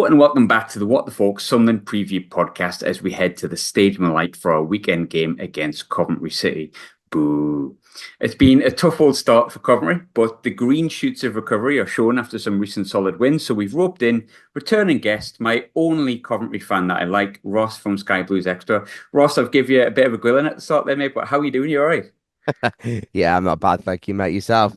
And welcome back to the What the Falk Sunderland preview podcast as we head to the Stadium of Light for our weekend game against Coventry City. Boo. It's been a tough old start for Coventry, but the green shoots of recovery are shown after some recent solid wins. So we've roped in returning guest, my only Coventry fan that I like, Ross from SkyBluesExtra. Ross, I've give you a bit of a grilling at the start there, mate, but how are you doing? You all right? Yeah, I'm not bad, thank you, mate. Yourself?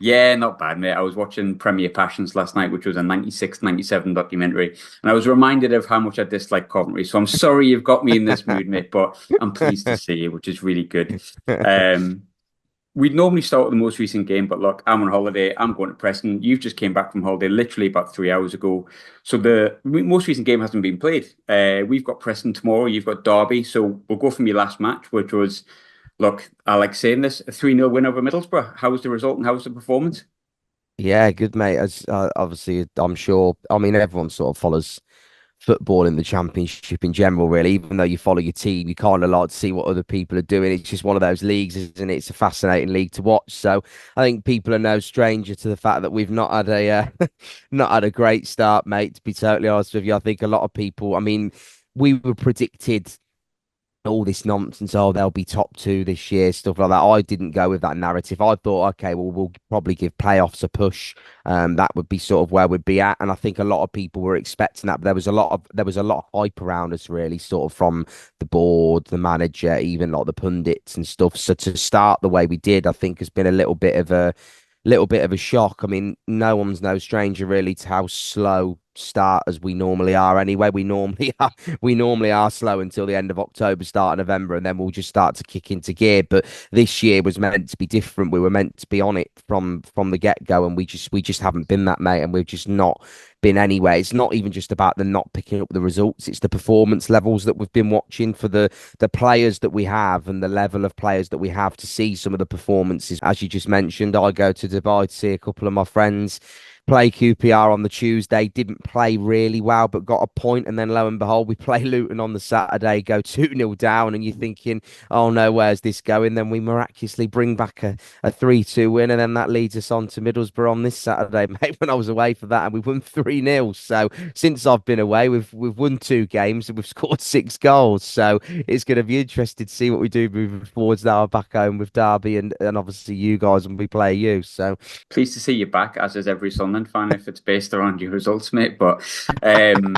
Yeah, not bad, mate. I was watching Premier Passions last night, which was a 96, 97 documentary, and I was reminded of how much I dislike Coventry. So I'm sorry you've got me in this mood, mate, but I'm pleased to see you, which is really good. Um, we'd normally start with the most recent game, but look, I'm on holiday. I'm going to Preston. You've just came back from holiday literally about 3 hours ago. So the most recent game hasn't been played. We've got Preston tomorrow. You've got Derby. So we'll go from your last match, which was, look, I like saying this, a 3-0 win over Middlesbrough. How was the result and how was the performance? Yeah, good, mate. As obviously, I'm sure. I mean, everyone sort of follows football in the championship in general, really. Even though you follow your team, you kind of like to see what other people are doing. It's just one of those leagues, isn't it? It's a fascinating league to watch. So I think people are no stranger to the fact that we've not had a not had a great start, mate. To be totally honest with you, I think a lot of people. I mean, we were predicted all this nonsense. Oh, they'll be top two this year, stuff like that. I didn't go with that narrative. I thought, okay, well, we'll probably give playoffs a push. That would be sort of where we'd be at. And I think a lot of people were expecting that. But there was a lot of hype around us, really, sort of from the board, the manager, even like the pundits and stuff. So to start the way we did, I think has been a little bit of a shock. I mean, no one's no stranger really to how slow start as we normally are anyway. We normally are slow until the end of October, start of November, and then we'll just start to kick into gear. But this year was meant to be different. We were meant to be on it from the get-go, and we just haven't been that, mate, and we've just not been anyway. It's not even just about the not picking up the results, it's the performance levels that we've been watching for the players that we have and the level of players that we have to see some of the performances. As you just mentioned, I go to Dubai to see a couple of my friends play QPR on the Tuesday, didn't play really well, but got a point. And then lo and behold, we play Luton on the Saturday, go 2-0 down, and you're thinking, oh no, where's this going? Then we miraculously bring back a 3-2 win, and then that leads us on to Middlesbrough on this Saturday, mate, when I was away for that, and we won 3-0. So since I've been away, we've won two games and we've scored six goals. So it's going to be interesting to see what we do moving forwards now back home with Derby and obviously you guys when we play you. So Pleased to see you back, as is every Sunderland fan, if it's based around your results, mate. But um,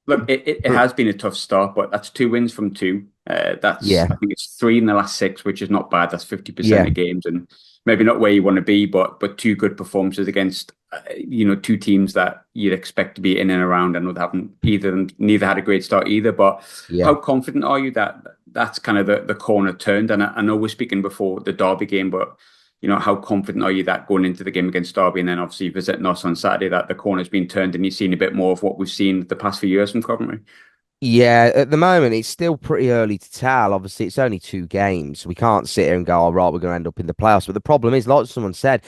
look, it has been a tough start, but that's two wins from two. yeah, I think it's three in the last six, which is not bad. That's 50% yeah. of games, and maybe not where you want to be, but two good performances against two teams that you'd expect to be in and around. And haven't neither had a great start either. But Yeah. how confident are you that that's kind of the corner turned? And I know we're speaking before the Derby game, but how confident are you that going into the game against Derby and then obviously visiting us on Saturday that the corner's been turned and you've seen a bit more of what we've seen the past few years from Coventry? Yeah, at the moment it's still pretty early to tell. Obviously, it's only two games. We can't sit here and go, all right, we're going to end up in the playoffs. But the problem is, like someone said,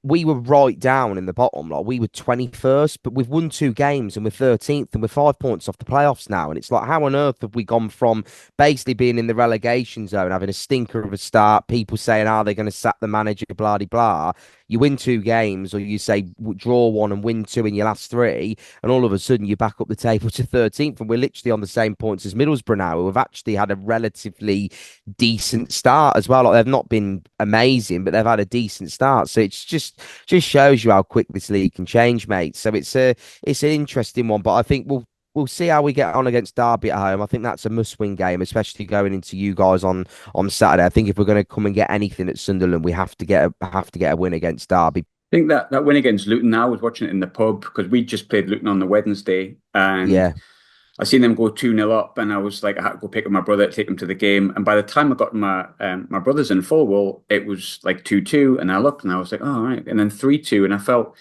we were right down in the bottom. Like we were 21st, but we've won two games and we're 13th and we're 5 points off the playoffs now. And it's like, how on earth have we gone from basically being in the relegation zone, having a stinker of a start, people saying, are they going to sack the manager, blah, blah, blah. You win two games, or you say draw one and win two in your last three, and all of a sudden you back up the table to 13th, and we're literally on the same points as Middlesbrough now, who have actually had a relatively decent start as well. Like they've not been amazing, but they've had a decent start. So it's just shows you how quick this league can change, mate. So it's an interesting one, but I think we'll see how we get on against Derby at home. I think that's a must-win game, especially going into you guys on Saturday. I think if we're going to come and get anything at Sunderland, we have to get a win against Derby. I think that win against Luton now, I was watching it in the pub because we just played Luton on the Wednesday and Yeah, I seen them go 2-0 up and I was like, I had to go pick up my brother, take him to the game. And by the time I got my brothers in full, well, it was like 2-2 and I looked and I was like, oh, all right. And then 3-2 and I felt,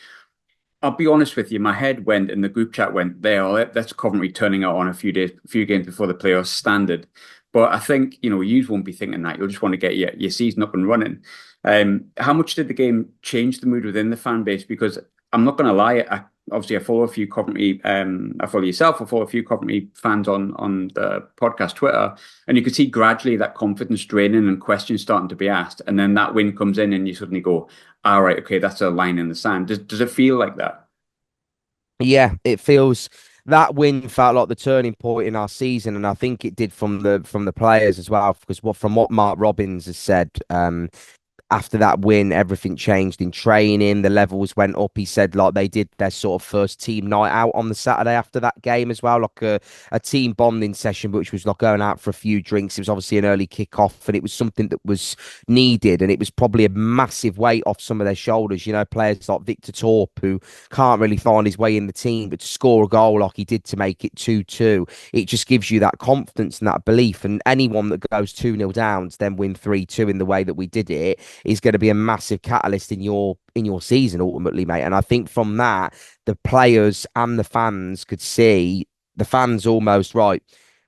I'll be honest with you, my head went and the group chat went there. Oh, that's Coventry turning out on a few games before the playoffs standard. But I think, you won't be thinking that. You'll just want to get your season up and running. How much did the game change the mood within the fan base? Because I'm not going to lie, obviously I follow a few Coventry, I follow yourself, I follow a few Coventry fans on the podcast Twitter, and you can see gradually that confidence draining and questions starting to be asked. And then that win comes in and you suddenly go, all right, okay, that's a line in the sand. Does it feel like that? yeah, it feels that win felt like the turning point in our season, and I think it did from the players as well. Because from what Mark Robbins has said, after that win, everything changed in training. The levels went up. He said like they did their sort of first team night out on the Saturday after that game as well, like a team bonding session, which was like going out for a few drinks. It was obviously an early kick-off, and it was something that was needed, and it was probably a massive weight off some of their shoulders. You know, players like Victor Torp, who can't really find his way in the team, but to score a goal like he did to make it 2-2, it just gives you that confidence and that belief. And anyone that goes 2-0 down to then win 3-2 in the way that we did it is going to be a massive catalyst in your season ultimately, mate. And I think from that, the players and the fans could see the fans almost right.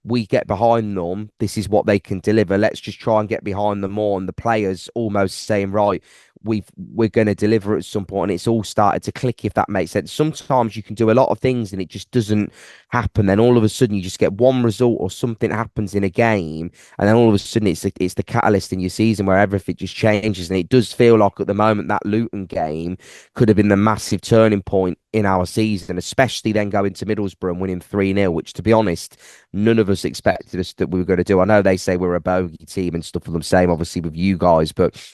We get behind them. This is what they can deliver. Let's just try and get behind them more. And the players almost saying, right, we're going to deliver at some point, and it's all started to click, if that makes sense. Sometimes you can do a lot of things and it just doesn't happen. Then all of a sudden you just get one result or something happens in a game, and then all of a sudden it's the catalyst in your season where everything just changes. And it does feel like at the moment that Luton game could have been the massive turning point in our season, especially then going to Middlesbrough and winning 3-0, which, to be honest, none of us expected us that we were going to do. I know they say we're a bogey team and stuff, and the same obviously with you guys, but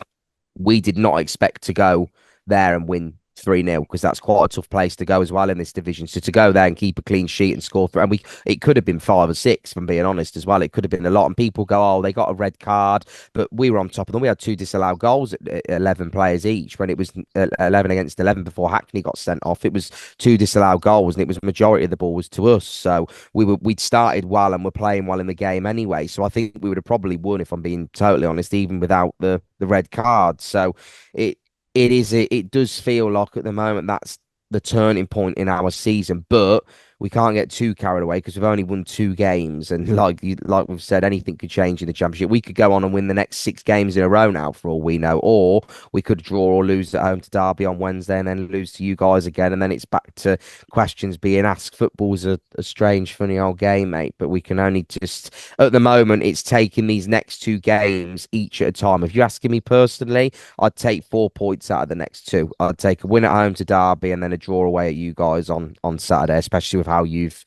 we did not expect to go there and win 3-0, because that's quite a tough place to go as well in this division. So to go there and keep a clean sheet and score three, and it could have been 5 or 6, from being honest as well. It could have been a lot. And people go, oh, they got a red card, but we were on top of them. We had 2 disallowed goals at 11 players each when it was 11 against 11 before Hackney got sent off. It was 2 disallowed goals, and it was majority of the ball was to us. So we'd started well and were playing well in the game anyway. So I think we would have probably won, if I'm being totally honest, even without the red card. So it it does feel like at the moment that's the turning point in our season, but we can't get too carried away because we've only won 2 games, and like we've said, anything could change in the championship. We could go on and win the next 6 games in a row now, for all we know, or we could draw or lose at home to Derby on Wednesday and then lose to you guys again, and then it's back to questions being asked. Football's a strange, funny old game, mate, but we can only just, at the moment, it's taking these next 2 games each at a time. If you're asking me personally, I'd take 4 points out of the next 2. I'd take a win at home to Derby and then a draw away at you guys on Saturday, especially with how you've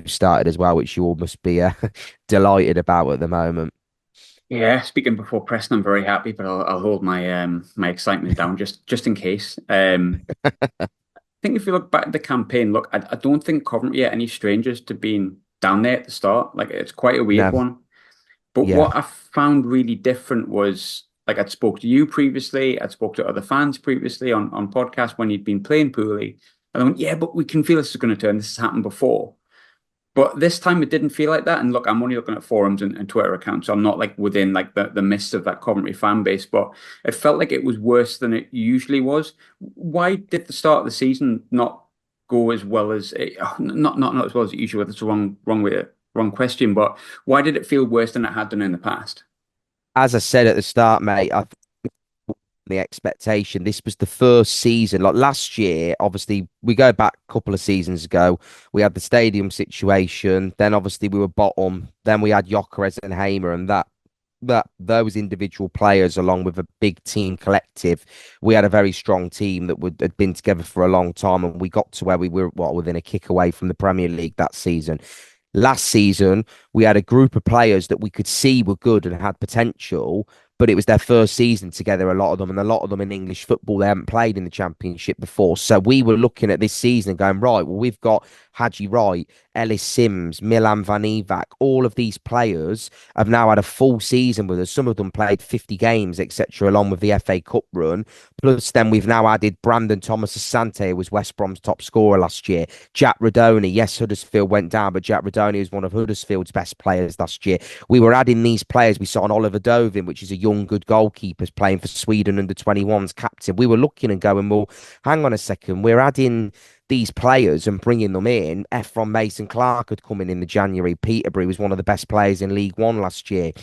started as well, which you all must be delighted about at the moment. Yeah, speaking before Preston, I'm very happy, but I'll hold my excitement down just in case. I think if you look back at the campaign, look, I don't think Coventry are any strangers to being down there at the start. Like, it's quite a weird No, one. But yeah, what I found really different was, like, I'd spoke to you previously, I'd spoke to other fans previously on podcasts when you'd been playing poorly, and I went, yeah, but we can feel this is going to turn. This has happened before. But this time it didn't feel like that. And look, I'm only looking at forums and Twitter accounts, so I'm not like within like the midst of that Coventry fan base. But it felt like it was worse than it usually was. Why did the start of the season not go as well as it, not as well as it usually was? That's the wrong question. But why did it feel worse than it had done in the past? as I said at the start, mate, I the expectation. This was the first season. Like last year, obviously, we go back a couple of seasons ago. We had the stadium situation. Then obviously we were bottom. Then we had Gyökeres and Hamer, and that those individual players, along with a big team collective, we had a very strong team that had been together for a long time, and we got to where we were, within a kick away from the Premier League that season. Last season, we had a group of players that we could see were good and had potential, but it was their first season together, a lot of them, and a lot of them in English football. They haven't played in the Championship before. So we were looking at this season and going, right, well, we've got Hadji Wright, Ellis Sims, Milan Van Ivak. All of these players have now had a full season with us. Some of them played 50 games, etc., along with the FA Cup run. Plus, then we've now added Brandon Thomas Asante, who was West Brom's top scorer last year. Jack Radoni, yes, Huddersfield went down, but Jack Radoni was one of Huddersfield's best players last year. We were adding these players. We saw an Oliver Dovin, which is a young, good goalkeeper playing for Sweden under 21s captain. We were looking and going, well, hang on a second. We're adding these players and bringing them in. From Mason Clark had come in the January. Peterborough was one of the best players in League One last year.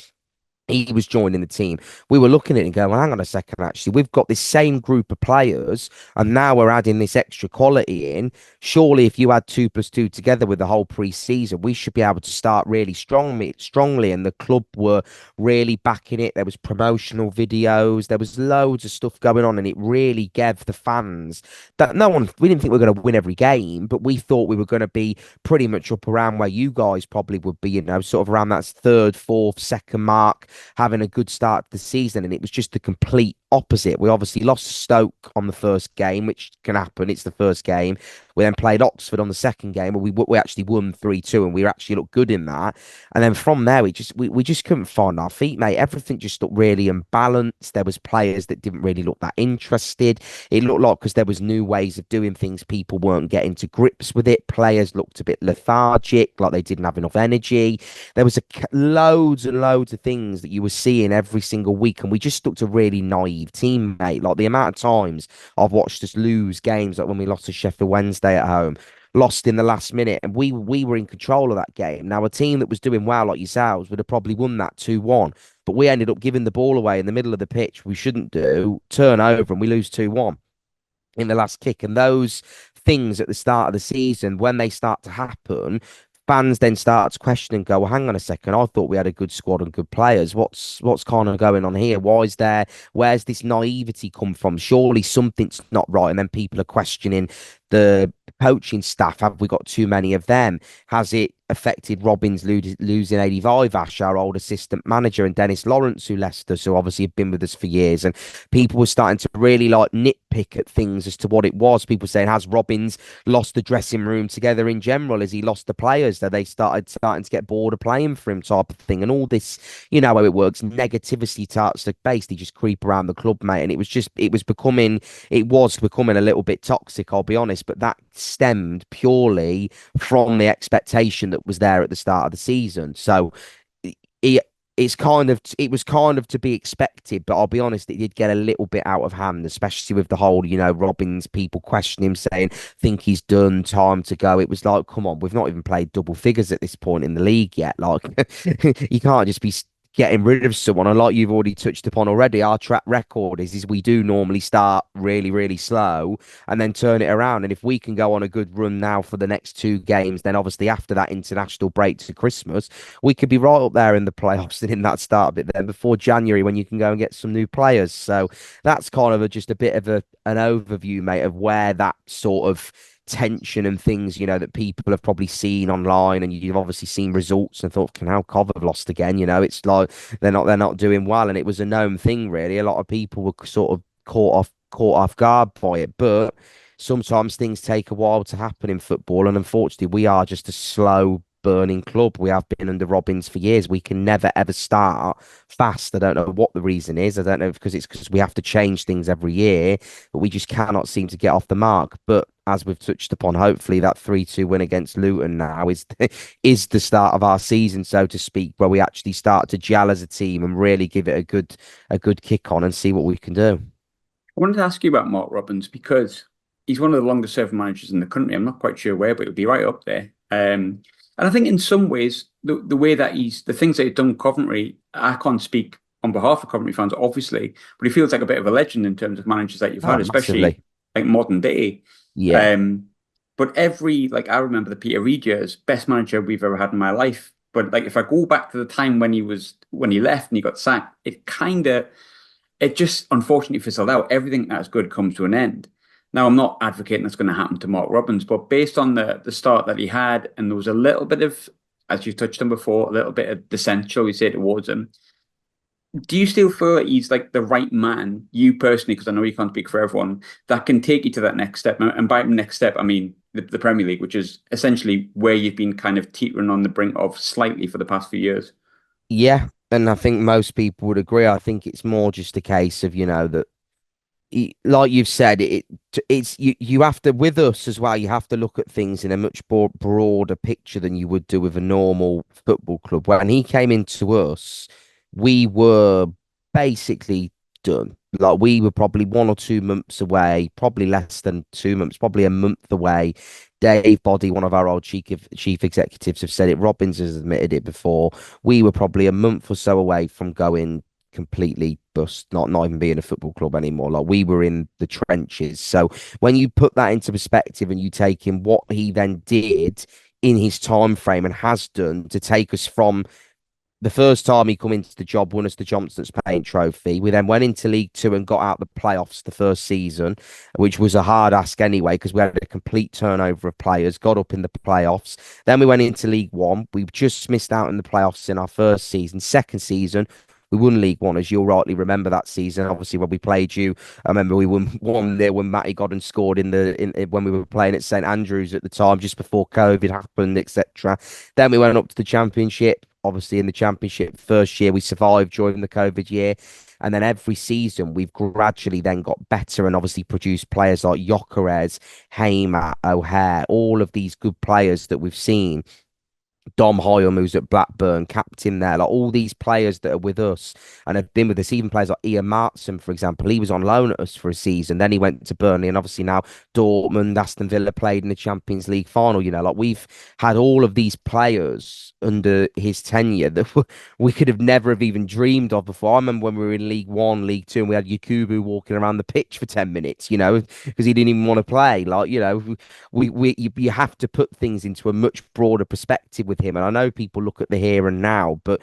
he was joining the team. We were looking at it and going, well, hang on a second, actually, we've got this same group of players, and now we're adding this extra quality in. Surely, if you add 2+2 together with the whole pre-season, we should be able to start really strongly. And the club were really backing it. There was promotional videos, there was loads of stuff going on, and it really gave the fans that no one. We didn't think we were going to win every game, but we thought we were going to be pretty much up around where you guys probably would be. Sort of around that third, fourth, second mark, having a good start to the season, and it was just the complete opposite. We obviously lost to Stoke on the first game, which can happen. It's the first game. We then played Oxford on the second game, and we actually won 3-2, and we actually looked good in that. And then from there, we just couldn't find our feet, mate. Everything just looked really imbalanced. There was players that didn't really look that interested. It looked like because there was new ways of doing things, people weren't getting to grips with it. Players looked a bit lethargic, like they didn't have enough energy. There was loads and loads of things that you were seeing every single week, and we just looked a really naive team, mate. Like the amount of times I've watched us lose games, like when we lost to Sheffield Wednesday at home, lost in the last minute, and we were in control of that game. Now, a team that was doing well, like yourselves, would have probably won that 2-1, but we ended up giving the ball away in the middle of the pitch. We shouldn't do, turn over, and we lose 2-1 in the last kick. And those things at the start of the season, when they start to happen, fans then start to question and go, well, hang on a second, I thought we had a good squad and good players. What's kind of going on here? Where's this naivety come from? Surely something's not right. And then people are questioning the coaching staff. Have we got too many of them? Has it affected Robins losing 85 Ash, our old assistant manager, and Dennis Lawrence, who left us, who obviously have been with us for years? And people were starting to really like nitpick at things as to what it was. People saying, has Robins lost the dressing room together in general? Has he lost the players? That they starting to get bored of playing for him, type of thing. And all this, you know how it works. Negativity starts to basically just creep around the club, mate. And it was becoming a little bit toxic, I'll be honest. But that stemmed purely from the expectation that was there at the start of the season. So it, it was kind of to be expected, but I'll be honest, it did get a little bit out of hand, especially with the whole, Robbins, people questioning him, saying, think he's done, time to go. It was like, come on, we've not even played double figures at this point in the league yet. Like, you can't just be getting rid of someone. And like you've already touched upon already, our track record is we do normally start really, really slow and then turn it around. And if we can go on a good run now for the next two games, then obviously after that international break to Christmas, we could be right up there in the playoffs and in that start bit then before January, when you can go and get some new players. So that's kind of just a bit of an overview, mate, of where that sort of tension and things, that people have probably seen online, and you've obviously seen results and thought, can how Cov have lost again? It's like they're not doing well, and it was a known thing, really. A lot of people were sort of caught off guard by it, but sometimes things take a while to happen in football, and unfortunately, we are just a slow burning club. We have been under Robbins for years. We can never ever start fast. I don't know what the reason is. I don't know if it's because we have to change things every year, but we just cannot seem to get off the mark. But as we've touched upon, hopefully that 3-2 win against Luton now is the start of our season, so to speak, where we actually start to gel as a team and really give it a good kick on and see what we can do. I wanted to ask you about Mark Robbins because he's one of the longest serving managers in the country. I'm not quite sure where, but he'll be right up there. And I think in some ways, the way that the things that he's done with Coventry, I can't speak on behalf of Coventry fans, obviously, but he feels like a bit of a legend in terms of managers that you've Oh, had, especially massively. like modern day. Yeah. Um, but I remember the Peter Reid years, best manager we've ever had in my life. But like if I go back to the time when he left and he got sacked, it just unfortunately fizzled out. Everything that's good comes to an end. Now, I'm not advocating that's going to happen to Mark Robbins, but based on the start that he had, and there was a little bit of, as you touched on before, a little bit of dissent, shall we say, towards him. Do you still feel that he's like the right man, you personally, because I know you can't speak for everyone, that can take you to that next step? And by the next step, I mean the Premier League, which is essentially where you've been kind of teetering on the brink of slightly for the past few years. Yeah. And I think most people would agree. I think it's more just a case of, that like you've said, it's you have to, with us as well, you have to look at things in a much broader picture than you would do with a normal football club. When he came into us, we were basically done. Like we were probably 1 or 2 months away, probably less than 2 months, probably a month away. Dave Body, one of our old chief executives, have said it. Robbins has admitted it before. We were probably a month or so away from going completely bust, not even being a football club anymore. Like we were in the trenches. So when you put that into perspective and you take in what he then did in his time frame and has done to take us from the first time he come into the job, won us the Johnson's Paint Trophy. We then went into League Two and got out the playoffs the first season, which was a hard ask anyway, because we had a complete turnover of players, got up in the playoffs. Then we went into League One. We just missed out in the playoffs in our first season. Second season, we won League One, as you'll rightly remember that season. Obviously, when we played you, I remember we won 1-0 when Matty Godden scored when we were playing at St Andrews at the time, just before COVID happened, etc. Then we went up to the Championship. Obviously, in the Championship, first year we survived during the COVID year. And then every season, we've gradually then got better and obviously produced players like Jokeres, Hamer, O'Hare, all of these good players that we've seen. Dom Hoyam, who's at Blackburn, captain there, like all these players that are with us and have been with us, even players like Ian Martson, for example. He was on loan at us for a season, then he went to Burnley, and obviously now Dortmund, Aston Villa played in the Champions League final. Like we've had all of these players under his tenure that we could have never have even dreamed of before. I remember when we were in League One, League Two, and we had Yakubu walking around the pitch for 10 minutes, because he didn't even want to play. Like, you have to put things into a much broader perspective with him. And I know people look at the here and now, but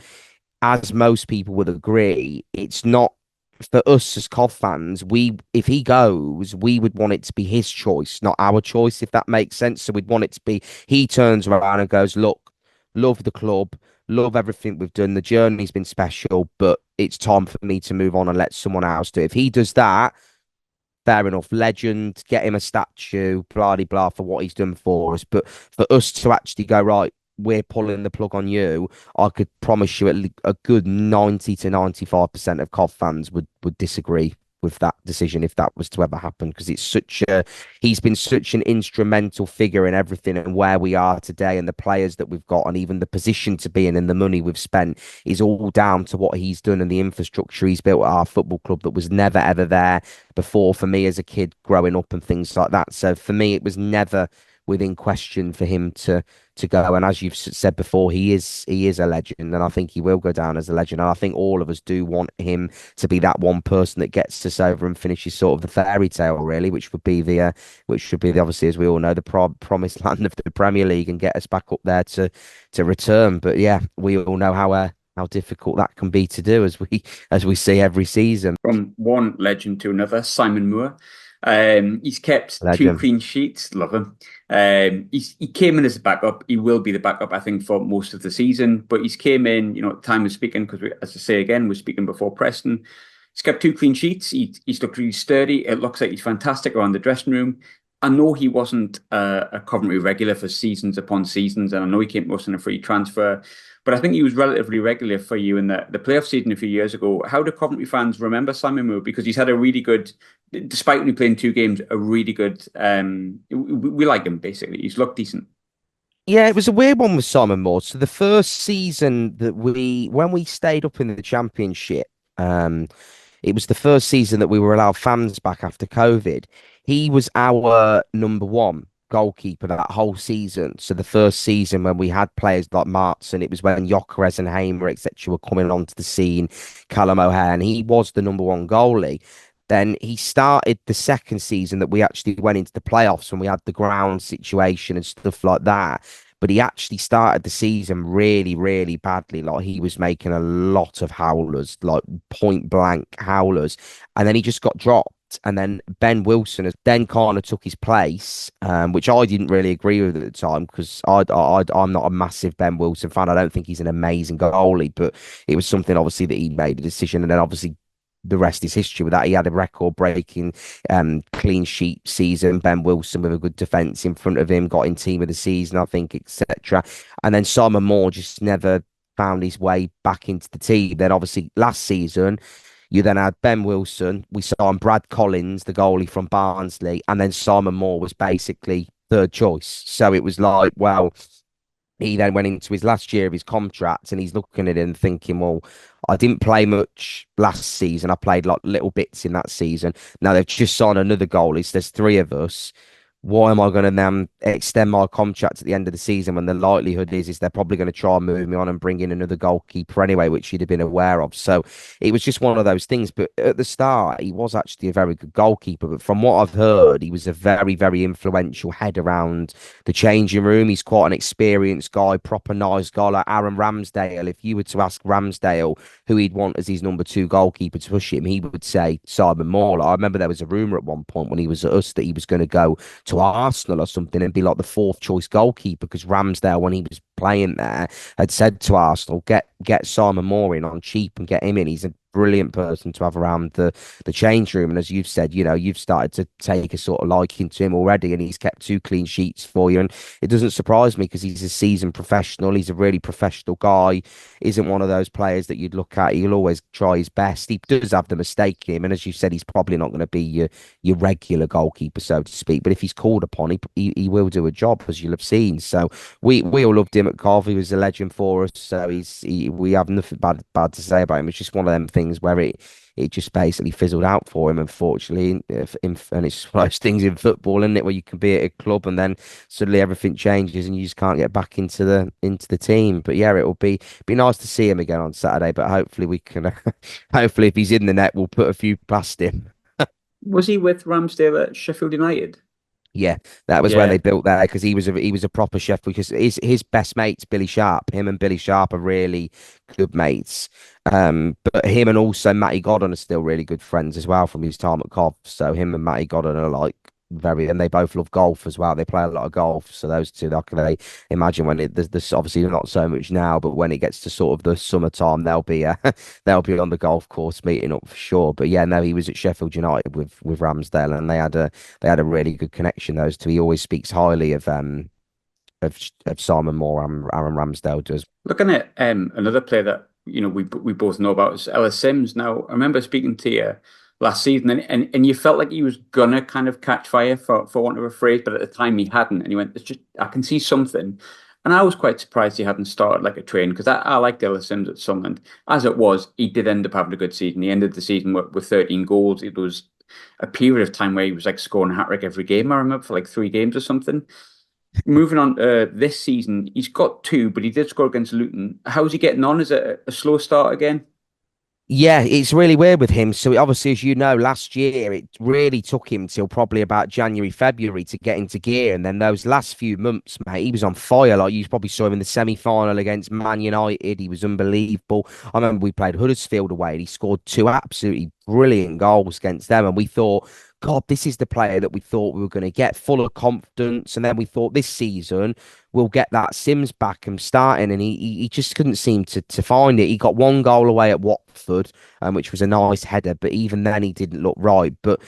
as most people would agree, it's not for us as Cov fans. If he goes, we would want it to be his choice, not our choice, if that makes sense. So we'd want it to be he turns around and goes, look, love the club, love everything we've done. The journey's been special, but it's time for me to move on and let someone else do it. If he does that, fair enough, legend, get him a statue, blah, blah, blah, for what he's done for us. But for us to actually go, right, we're pulling the plug on you, I could promise you a good 90 to 95% of Cov fans would disagree with that decision if that was to ever happen, because he's been such an instrumental figure in everything and where we are today, and the players that we've got and even the position to be in and the money we've spent is all down to what he's done and the infrastructure he's built at our football club that was never ever there before for me as a kid growing up and things like that. So for me, it was never within question for him to go. And as you've said before, he is a legend, and I think he will go down as a legend. And I think all of us do want him to be that one person that gets us over and finishes sort of the fairy tale, really, which should be obviously, as we all know, the promised land of the Premier League, and get us back up there to return. But yeah, we all know how difficult that can be to do, as we see every season. From one legend to another, Simon Moore. He's kept two Legend. clean sheets. Love him. He came in as a backup. He will be the backup, I think, for most of the season. But he's came in, time of speaking, because as I say again, we're speaking before Preston. He's kept two clean sheets. He's looked really sturdy. It looks like he's fantastic around the dressing room. I know he wasn't a Coventry regular for seasons upon seasons, and I know he came to us on a free transfer. But I think he was relatively regular for you in the playoff season a few years ago. How do Coventry fans remember Simon Moore? Because he's had a really good, despite only playing 2 games, a really good. We like him basically. He's looked decent. Yeah, it was a weird one with Simon Moore. So the first season when we stayed up in the Championship, it was the first season that we were allowed fans back after COVID. He was our number one goalkeeper that whole season. So the first season when we had players like Martson, it was when Jokeres and Hamer, etc., were coming onto the scene, Callum O'Hare, and he was the number one goalie. Then he started the second season that we actually went into the playoffs when we had the ground situation and stuff like that. But he actually started the season really, really badly. Like he was making a lot of howlers, like point blank howlers. And then he just got dropped. And then Ben Wilson has then kind of took his place, which I didn't really agree with at the time, because I'm not a massive Ben Wilson fan. I don't think he's an amazing goalie, but it was something obviously that he made a decision. And then obviously the rest is history with that. He had a record-breaking clean sheet season. Ben Wilson with a good defence in front of him, got in team of the season, I think, etc. And then Simon Moore just never found his way back into the team. Then obviously last season, you then had Ben Wilson. We signed Brad Collins, the goalie from Barnsley, and then Simon Moore was basically third choice. So it was like, well, he then went into his last year of his contract and he's looking at it and thinking, well, I didn't play much last season. I played like little bits in that season. Now they've just signed another goalie. So there's three of us. Why am I going to then extend my contract at the end of the season when the likelihood is they're probably going to try and move me on and bring in another goalkeeper anyway, which he'd have been aware of. So it was just one of those things. But at the start, he was actually a very good goalkeeper. But from what I've heard, he was a very, very influential head around the changing room. He's quite an experienced guy, proper nice guy like Aaron Ramsdale. If you were to ask Ramsdale who he'd want as his number two goalkeeper to push him, he would say Simon Moore. I remember there was a rumour at one point when he was at us that he was going to go to Arsenal or something and be like the fourth choice goalkeeper because Ramsdale, when he was playing there, had said to Arsenal, get Simon Moore in on cheap and get him in. He's a brilliant person to have around the change room. And as you've said, you've started to take a sort of liking to him already, and he's kept two clean sheets for you. And it doesn't surprise me because he's a seasoned professional. He's a really professional guy. Isn't one of those players that you'd look at. He'll always try his best. He does have the mistake in him, and as you said, he's probably not going to be your regular goalkeeper, so to speak. But if he's called upon, he will do a job, as you'll have seen. So we all loved him at Cov. He was a legend for us. So we have nothing bad to say about him. It's just one of them things where it just basically fizzled out for him, unfortunately. And it's one of those things in football, isn't it, where you can be at a club and then suddenly everything changes and you just can't get back into the team. But yeah, it'll be nice to see him again on Saturday. But hopefully we can, hopefully if he's in the net, we'll put a few past him. Was he with Ramsdale at Sheffield United? Yeah, that was where Yeah. they built there because he was a proper chef because his best mate's Billy Sharp. Him and Billy Sharp are really good mates. But him and also Matty Godden are still really good friends as well from his time at Cov. So him and Matty Godden are like and they both love golf as well. They play a lot of golf. So those two, like they imagine when there's obviously not so much now, but when it gets to sort of the summertime, they'll be on the golf course meeting up for sure. But yeah, no, he was at Sheffield United with Ramsdale, and they had a really good connection. Those two. He always speaks highly of Simon Moore and Aaron Ramsdale does. Looking at another player that we both know about is Ellis Sims. Now, I remember speaking to you last season, and you felt like he was gonna kind of catch fire for want of a phrase, but at the time he hadn't, and he went, "It's just I can see something," and I was quite surprised he hadn't started like a train because I liked Ellis Sims at Sunderland. As it was, he did end up having a good season. He ended the season with 13 goals. It was a period of time where he was like scoring a hat trick every game. I remember for like 3 games or something. Moving on this season, he's got two, but he did score against Luton. How's he getting on? Is it a slow start again? Yeah, it's really weird with him. So obviously, as you know, last year it really took him till probably about January, February to get into gear. And then those last few months, mate, he was on fire. Like you probably saw him in the semi-final against Man United. He was unbelievable. I remember we played Huddersfield away and he scored two absolutely brilliant goals against them. And we thought, God, this is the player that we thought we were going to get, full of confidence. And then we thought this season we'll get that Sims back and starting, and he just couldn't seem to find it. He got one goal away at Watford, which was a nice header, but even then he didn't look right. But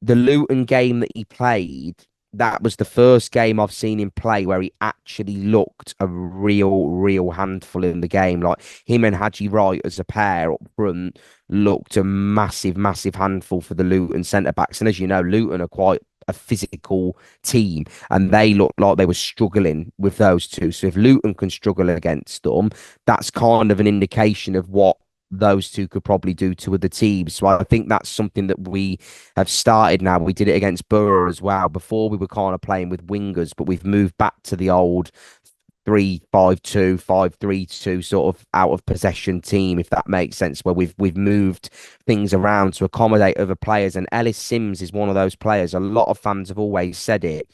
the Luton game that he played, that was the first game I've seen him play where he actually looked a real handful in the game. Like him and Haji Wright as a pair up front looked a massive handful for the Luton centre backs. And as you know, Luton are quite a physical team, and they looked like they were struggling with those two. So if Luton can struggle against them, that's kind of an indication of what those two could probably do to other teams. So I think that's something that we have started now. We did it against Borough as well. Before we were kind of playing with wingers, but we've moved back to the old 3-5-2, 5-3-2 sort of out of possession team, if that makes sense, where we've moved things around to accommodate other players. And Ellis Sims is one of those players. A lot of fans have always said it.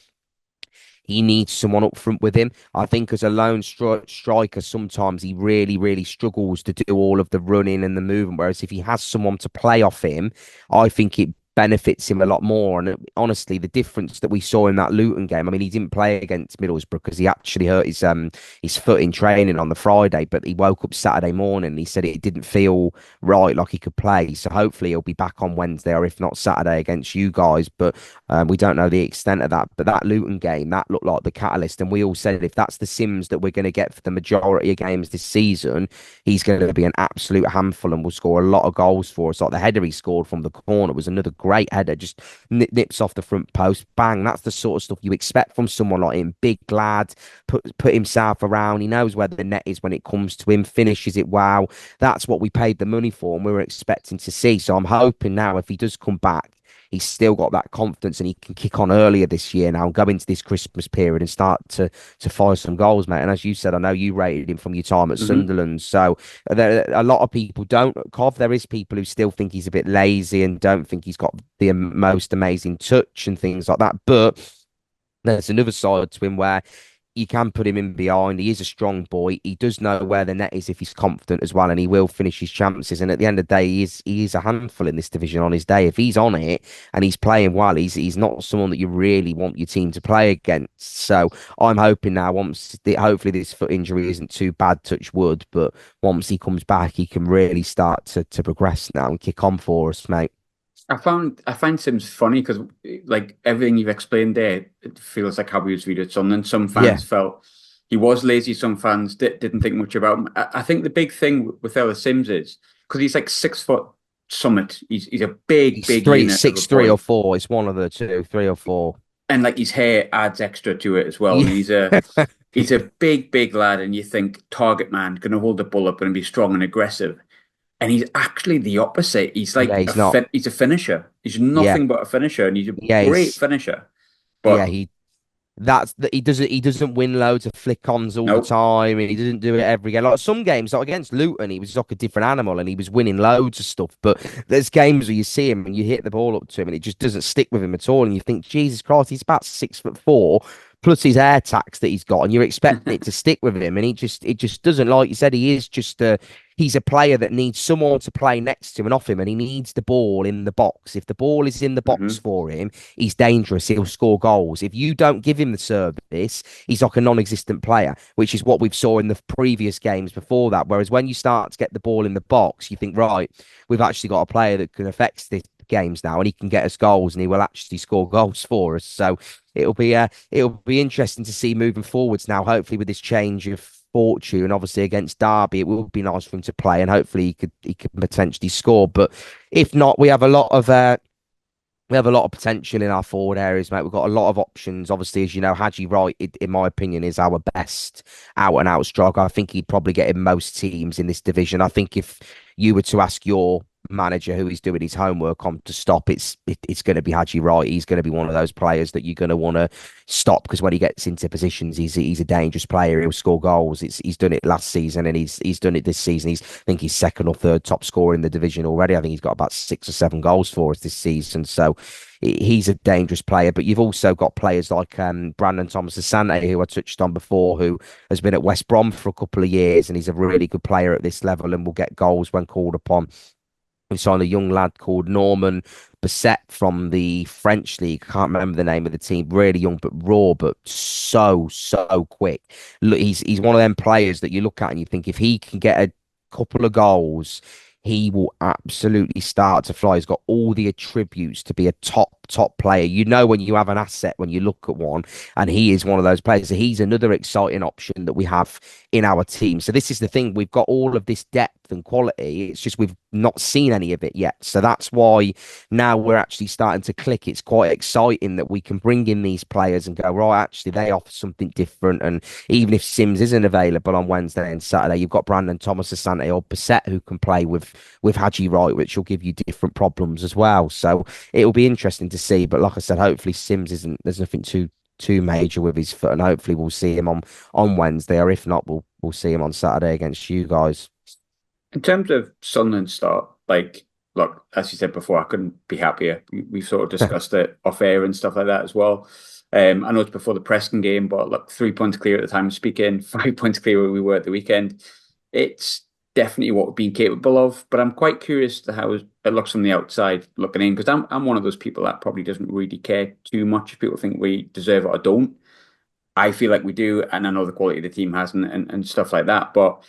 He needs someone up front with him. I think as a lone striker, sometimes he really struggles to do all of the running and the movement. Whereas if he has someone to play off him, I think it benefits him a lot more. And honestly, the difference that we saw in that Luton game, I mean, he didn't play against Middlesbrough because he actually hurt his foot in training on the Friday, but he woke up Saturday morning and he said it didn't feel right, like he could play. So hopefully he'll be back on Wednesday, or if not Saturday against you guys. But we don't know the extent of that. But that Luton game, that looked like the catalyst. And we all said if that's the Sims that we're going to get for the majority of games this season, he's going to be an absolute handful and will score a lot of goals for us. Like the header he scored from the corner was another great header, just nips off the front post, bang. That's the sort of stuff you expect from someone like him. Big lad, put himself around. He knows where the net is when it comes to him, finishes it wow. That's what we paid the money for and we were expecting to see. So I'm hoping now if he does come back, he's still got that confidence and he can kick on earlier this year now and go into this Christmas period and start to fire some goals, mate. And as you said, I know you rated him from your time at Hmm. Sunderland. So a lot of people don't. Cov, there is people who still think he's a bit lazy and don't think he's got the most amazing touch and things like that. But there's another side to him where you can put him in behind. He is a strong boy. He does know where the net is if he's confident as well, and he will finish his chances. And at the end of the day, he is a handful in this division on his day. If he's on it and he's playing well, he's not someone that you really want your team to play against. So I'm hoping now, hopefully this foot injury isn't too bad, touch wood, but once he comes back, he can really start to progress now and kick on for us, mate. I find Sims funny because like everything you've explained there, it feels like how he was viewed at Sunderland. Some Yeah, fans felt he was lazy. Some fans didn't think much about him. I think the big thing with Ellis Sims is because he's like 6 foot summit. He's a big, he's big unit of a 6'3" boy, or 4. It's one of the two, 3 or 4. and like his hair adds extra to it as well. And Yeah. he's a big, big lad, and you think target man, going to hold the ball up, going to be strong and aggressive. And he's actually the opposite. He's Yeah, like he's not. he's a finisher. He's Yeah, nothing but a finisher, and he's a yeah, great finisher. yeah, But he doesn't win loads of flick-ons all the no, time, and he doesn't do it every game. Like some games, like against Luton, he was like a different animal, and he was winning loads of stuff. But there's games where you see him and you hit the ball up to him, and it just doesn't stick with him at all. And you think, Jesus Christ, he's about 6'4", plus his air tax that he's got, and you're expecting it to stick with him, and it just doesn't. Like you said, he is just he's a player that needs someone to play next to him and off him, and he needs the ball in the box. If the ball is in the box hmm for him, he's dangerous. He'll score goals. If you don't give him the service, he's like a non-existent player, which is what we've saw in the previous games before that. Whereas when you start to get the ball in the box, you think, right, we've actually got a player that can affect this games now and he can get us goals and he will actually score goals for us. So it'll be interesting to see moving forwards now, hopefully with this change of fortune. Obviously against Derby, it will be nice for him to play and hopefully he could potentially score. But if not, we have a lot of potential in our forward areas, mate. We've got a lot of options. Obviously, as you know, Haji Wright, in my opinion, is our best out and out striker. I think he'd probably get in most teams in this division. I think if you were to ask your manager who he's doing his homework on to stop, it's going to be Haji Wright. He's going to be one of those players that you're going to want to stop because when he gets into positions, he's a dangerous player. He'll score goals. He's done it last season and he's done it this season. I think he's second or third top scorer in the division already. I think he's got about 6 or 7 goals for us this season. So he's a dangerous player. But you've also got players like Brandon Thomas Asante, who I touched on before, who has been at West Brom for a couple of years and he's a really good player at this level and will get goals when called upon. We signed a young lad called Norman Basset from the French league. I can't remember the name of the team. Really young, but raw, but so quick. Look, he's one of them players that you look at and you think if he can get a couple of goals, he will absolutely start to fly. He's got all the attributes to be a top player. You know when you have an asset when you look at one, and he is one of those players. So he's another exciting option that we have in our team. So this is the thing. We've got all of this depth and quality. It's just we've not seen any of it yet. So that's why now we're actually starting to click. It's quite exciting that we can bring in these players and go, right, actually, they offer something different. And even if Sims isn't available on Wednesday and Saturday, you've got Brandon Thomas Asante or Bissett who can play with Haji Wright, which will give you different problems as well. So it'll be interesting to see. But like I said, hopefully Sims isn't, there's nothing too major with his foot, and hopefully we'll see him on Wednesday, or if not, we'll see him on Saturday against you guys. in terms of Sunderland start, like look, as you said before, I couldn't be happier. We've sort of discussed it off air and stuff like that as well. I know it's before the Preston game, but look, 3 points clear at the time of speaking, 5 points clear where we were at the weekend. It's definitely what we've been capable of, but I'm quite curious to how it looks from the outside looking in because I'm one of those people that probably doesn't really care too much if people think we deserve it or don't. I feel like we do, and I know the quality of the team has and stuff like that. But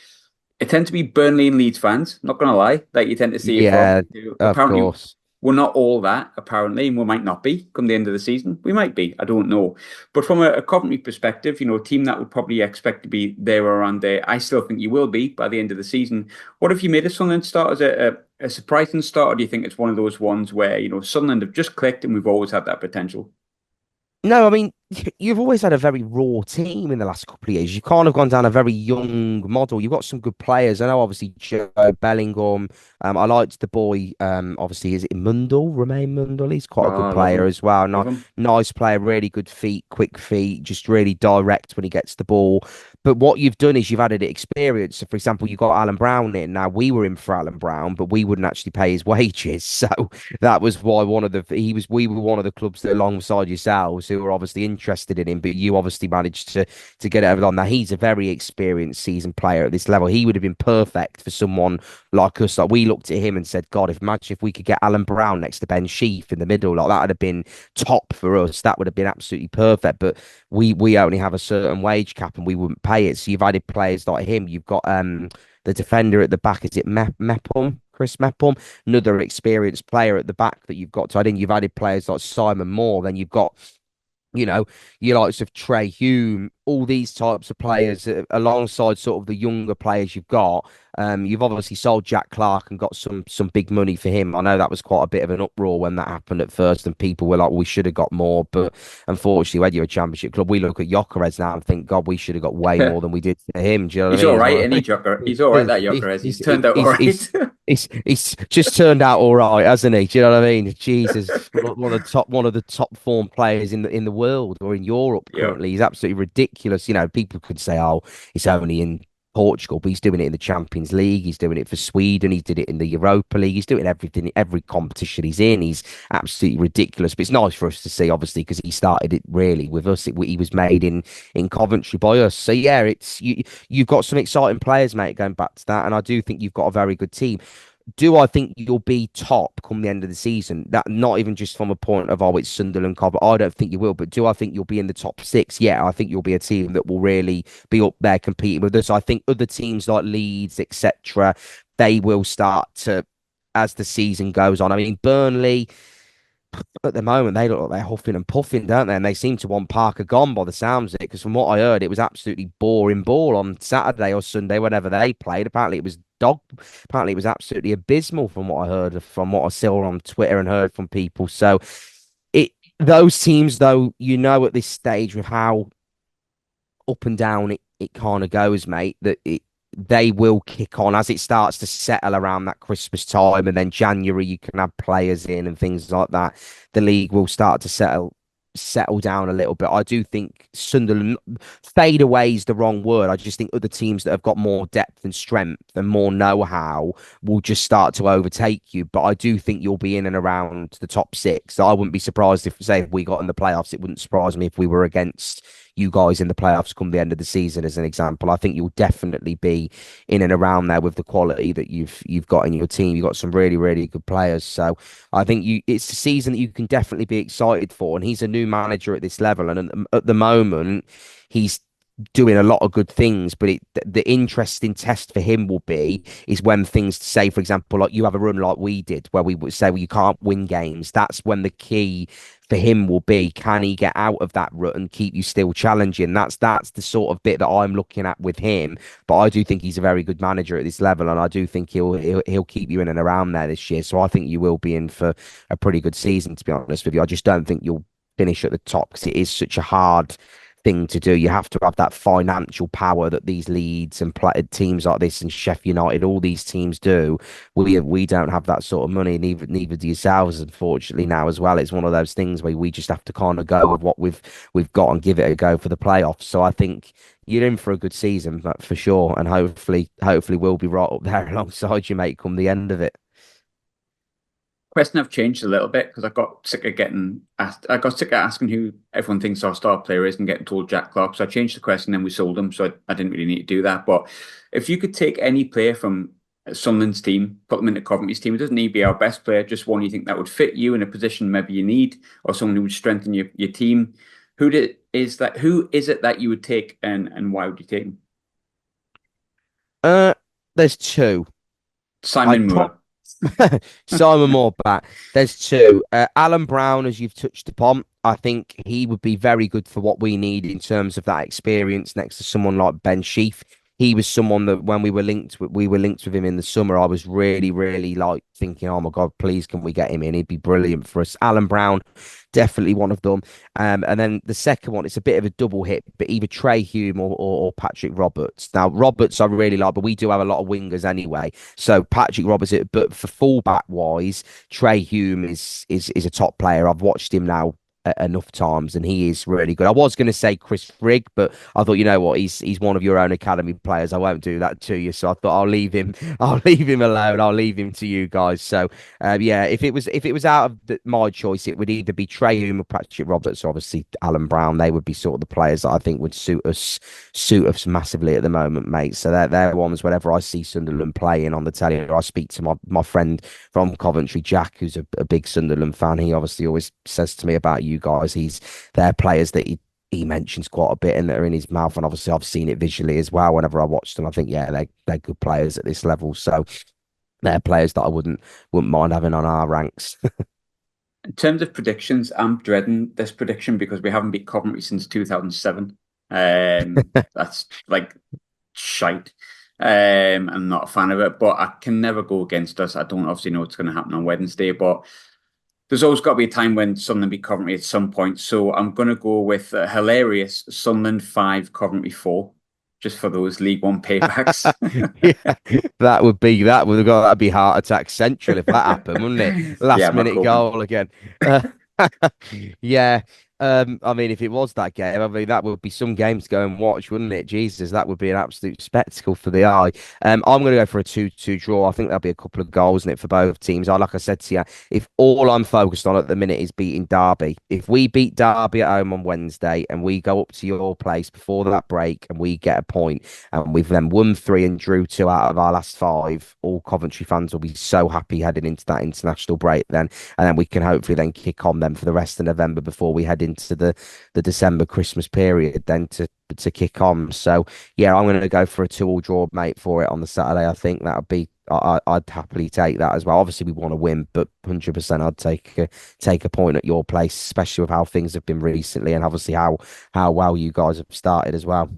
it tends to be Burnley and Leeds fans, not gonna lie, that you tend to see it from. Yeah, of Apparently, course. we're not all that, apparently, and we might not be come the end of the season. We might be, I don't know. But from a Coventry perspective, a team that would probably expect to be there or around there, I still think you will be by the end of the season. What if you made a Sunderland start as a surprising start, or do you think it's one of those ones where, Sunderland have just clicked and we've always had that potential? No, I mean, you've always had a very raw team in the last couple of years. You can't have gone down a very young model. You've got some good players. I know, obviously, Joe Bellingham. I liked the boy, obviously, is it Mundle? Romain Mundle? He's quite a good Oh, I love player him. as well. Love him. Nice player, really good feet, quick feet, just really direct when he gets the ball. But what you've done is you've added experience. So, for example, you got Alan Brown in. Now, we were in for Alan Brown, but we wouldn't actually pay his wages. So, that was why we were one of the clubs that alongside yourselves who were obviously interested in him, but you obviously managed to get it over on. Now he's a very experienced seasoned player at this level. He would have been perfect for someone like us. Like, we looked at him and said, God, imagine if we could get Alan Brown next to Ben Sheaf in the middle, like that would have been top for us. That would have been absolutely perfect. But we only have a certain wage cap and we wouldn't pay it. So you've added players like him. You've got the defender at the back, is it Mepom? Chris Mepham, another experienced player at the back that you've got to add in. You've added players like Simon Moore, then you've got, you know, your likes of Trey Hume, all these types of players alongside sort of the younger players you've got. You've obviously sold Jack Clark and got some big money for him. I know that was quite a bit of an uproar when that happened at first, and people were like, well, we should have got more. But unfortunately, when you're a championship club, we look at Gyökeres now and think, God, we should have got way more than we did for him. Do you know what I He's mean? all It's right, one and of He's all right, that he, Joker is. He's turned out all right. he's just turned out all right, hasn't he? Do you know what I mean? Jesus, one of the top form players in the world or in Europe Yeah. currently. He's absolutely ridiculous. You know, people could say, "Oh, he's only in Portugal," but he's doing it in the Champions League. He's doing it for Sweden. He did it in the Europa League. He's doing everything, every competition he's in. He's absolutely ridiculous. But it's nice for us to see, obviously, because he started it really with us. He was made in Coventry by us. So yeah, you've got some exciting players, mate. Going back to that, and I do think you've got a very good team. Do I think you'll be top come the end of the season? That not even just from a point of, oh, it's Sunderland, Coventry. I don't think you will, but do I think you'll be in the top six? Yeah, I think you'll be a team that will really be up there competing with us. I think other teams like Leeds, etc., they will start to, as the season goes on. I mean, Burnley at the moment, they look like they're huffing and puffing, don't they? And they seem to want Parker gone by the sounds of it, because from what I heard, it was absolutely boring ball on Saturday or Sunday, whenever they played. Apparently it was absolutely abysmal from what I heard, from what I saw on Twitter and heard from people. So it those teams, though, at this stage with how up and down it kind of goes, mate, that they will kick on as it starts to settle around that Christmas time, and then January you can have players in and things like that. The league will start to settle down a little bit. I do think Sunderland, fade away is the wrong word. I just think other teams that have got more depth and strength and more know-how will just start to overtake you. But I do think you'll be in and around the top six. I wouldn't be surprised if we got in the playoffs. It wouldn't surprise me if we were against you guys in the playoffs come the end of the season, as an example. I think you'll definitely be in and around there with the quality that you've got in your team. You've got some really, really good players. So I think it's a season that you can definitely be excited for. And he's a new manager at this level, and at the moment, he's doing a lot of good things. But the interesting test for him will be is when things, say, for example, like you have a run like we did, where we would say, well, you can't win games. That's when the key for him will be, can he get out of that rut and keep you still challenging? That's the sort of bit that I'm looking at with him. But I do think he's a very good manager at this level, and I do think he'll keep you in and around there this year. So I think you will be in for a pretty good season, to be honest with you. I just don't think you'll finish at the top, because it is such a hard thing to do. You have to have that financial power that these Leeds and teams like this and Sheffield United, all these teams do. We don't have that sort of money, neither do yourselves, unfortunately, now as well. It's one of those things where we just have to kind of go with what we've got and give it a go for the playoffs. So I think you're in for a good season, but for sure, and hopefully we'll be right up there alongside you, mate, come the end of it. Question I've changed a little bit because I got sick of getting asked. I got sick of asking who everyone thinks our star player is and getting told Jack Clark. So I changed the question, and we sold him. So I didn't really need to do that. But if you could take any player from Sunderland's team, put them into Coventry's team, it doesn't need to be our best player, just one you think that would fit you in a position maybe you need, or someone who would strengthen your team. Is that? Who is it that you would take, and why would you take him? Uh, there's two. Simon I'd pop Moore. Simon Moore back. There's two. Alan Brown, as you've touched upon, I think he would be very good for what we need in terms of that experience next to someone like Ben Sheaf. he was someone that when we were linked with him in the summer. I was really, really like thinking, oh my God, please can we get him in? He'd be brilliant for us. Alan Brown, definitely one of them. And then the second one, it's a bit of a double hit, but either Trey Hume or Patrick Roberts. Now, Roberts I really like, but we do have a lot of wingers anyway. So Patrick Roberts, but for fullback wise, Trey Hume is a top player. I've watched him now enough times, and he is really good. I was going to say Chris Frigg, but I thought, you know what, he's one of your own academy players. I won't do that to you, so I thought I'll leave him. I'll leave him alone. I'll leave him to you guys. So, yeah, if it was out of my choice, it would either be Trey Hume or Patrick Roberts, or obviously Alan Brown. They would be sort of the players that I think would suit us massively at the moment, mate. So they're ones whenever I see Sunderland playing on the telly, or I speak to my friend from Coventry, Jack, who's a big Sunderland fan. He obviously always says to me about you guys. They're players that he mentions quite a bit and that are in his mouth. And obviously I've seen it visually as well. Whenever I watch them, I think, yeah, they're good players at this level. So they're players that I wouldn't mind having on our ranks. In terms of predictions, I'm dreading this prediction because we haven't beat Coventry since 2007. That's like shite. I'm not a fan of it, but I can never go against us. I don't obviously know what's going to happen on Wednesday, but there's always got to be a time when Sunderland beat Coventry at some point. So I'm going to go with hilarious Sunderland 5, Coventry 4, just for those League One paybacks. Yeah, that'd be heart attack central if that happened, wouldn't it? Yeah, Last I'm minute hoping. goal again. Uh, yeah. I mean, if it was that game, I mean, that would be some games to go and watch, wouldn't it? Jesus, that would be an absolute spectacle for the eye. I'm going to go for a 2-2 draw. I think there'll be a couple of goals in it for both teams. Like I said to you, if all I'm focused on at the minute is beating Derby, if we beat Derby at home on Wednesday and we go up to your place before that break and we get a point and we've then won 3 and drew 2 out of our last 5, all Coventry fans will be so happy heading into that international break then. And then we can hopefully then kick on them for the rest of November before we head into the December Christmas period then to kick on. So yeah, I'm going to go for a 2-2 draw, mate, for it on the Saturday. I think that would be I'd happily take that as well. Obviously, we want to win, but 100% I'd take a point at your place, especially with how things have been recently, and obviously how well you guys have started as well.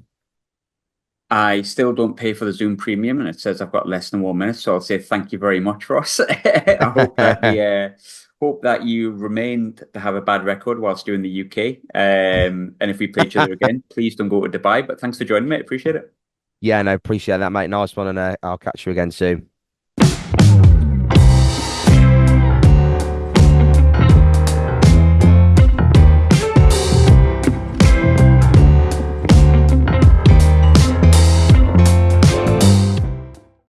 I still don't pay for the Zoom Premium, and it says I've got less than 1 minute. So I'll say thank you very much, Ross. I hope that you remain to have a bad record whilst you're in the UK. And if we play each other again, please don't go to Dubai. But thanks for joining me. I appreciate it. Yeah, no, appreciate that, mate. Nice one, and I'll catch you again soon.